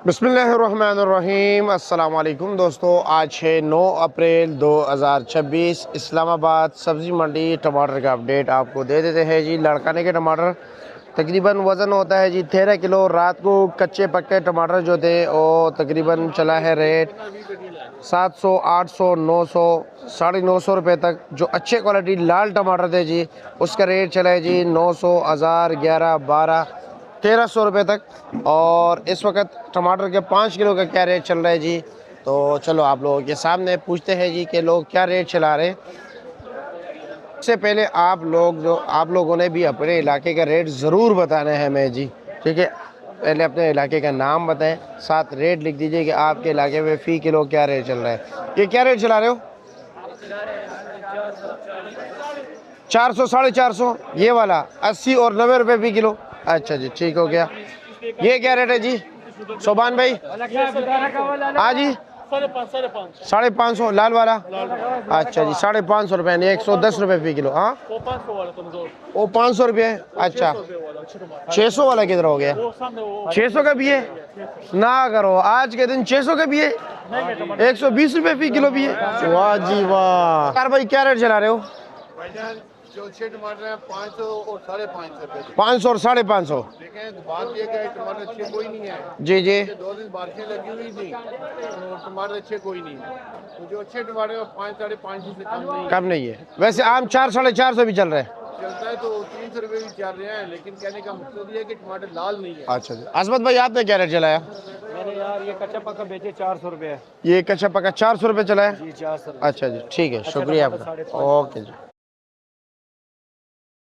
बिस्मिल्लाहिर्रहमानिर्रहीम। अस्सलाम वालेकुम दोस्तों, आज है 9 अप्रैल 2026। इस्लामाबाद सब्ज़ी मंडी टमाटर का अपडेट आपको दे देते हैं जी। लड़काने के टमाटर तकरीबन वज़न होता है जी 13 किलो। रात को कच्चे पक्के टमाटर जो थे वो तकरीबन चला है रेट 700, 800, 900, 950 रुपये तक। जो अच्छे क्वालिटी लाल टमाटर थे जी उसका रेट चला है जी 900, 1000, 11, 12, 1300 रुपये तक। और इस वक्त टमाटर के 5 किलो का क्या रेट चल रहा है जी, तो चलो आप लोगों के सामने पूछते हैं जी कि लोग क्या रेट चला रहे हैं। इससे पहले आप लोगों ने भी अपने इलाके का रेट ज़रूर बताना है हमें जी, ठीक है। पहले अपने इलाके का नाम बताएं, साथ रेट लिख दीजिए कि आपके इलाके में फ़ी किलो क्या रेट चल रहा है। ये क्या रेट चला रहे हो? 400, 450, ये वाला 80 और 90 रुपये फ़ी किलो। अच्छा जी, ठीक हो गया। ये क्या रेट है जी सोबान भाई? हाँ जी, 550 लाल वाला। अच्छा जी, 550 रुपये यानी 110 रुपये फ़ी किलो। हाँ, वो 500 रुपये। अच्छा, 600 वाला किधर हो गया? 600 का भी है ना करो, आज के दिन 600 का भी है, 120 रुपये फ़ी किलो भी है। वाह जी वाह। यार भाई क्या रेट चला रहे हो? जो अच्छे टमाटर हैं 500 और 550 रुपए। 500 और 550। लेकिन बात ये है टमाटर अच्छे कोई नहीं है जी जी, 2 दिन बारिशें लगी हुई थी तो टमाटर अच्छे कोई नहीं है। तो जो अच्छे टमाटर हैं 5, 550 से कम नहीं कम नहीं है। वैसे आम 400, 450 भी चल रहे हैं। चलता है, तो 300 रुपये भी चल रहे हैं, लेकिन कहने का मकसद ये है कि टमाटर लाल नहीं है। अच्छा जी, असमत भाई आपने क्या रेट चलाया? मैंने यार ये कच्चा पक्का बेचे 400 रुपये। ये कच्चा पक्का 400 रुपये चला है। जी 400। अच्छा जी, ठीक है, शुक्रिया आपका। ओके जी।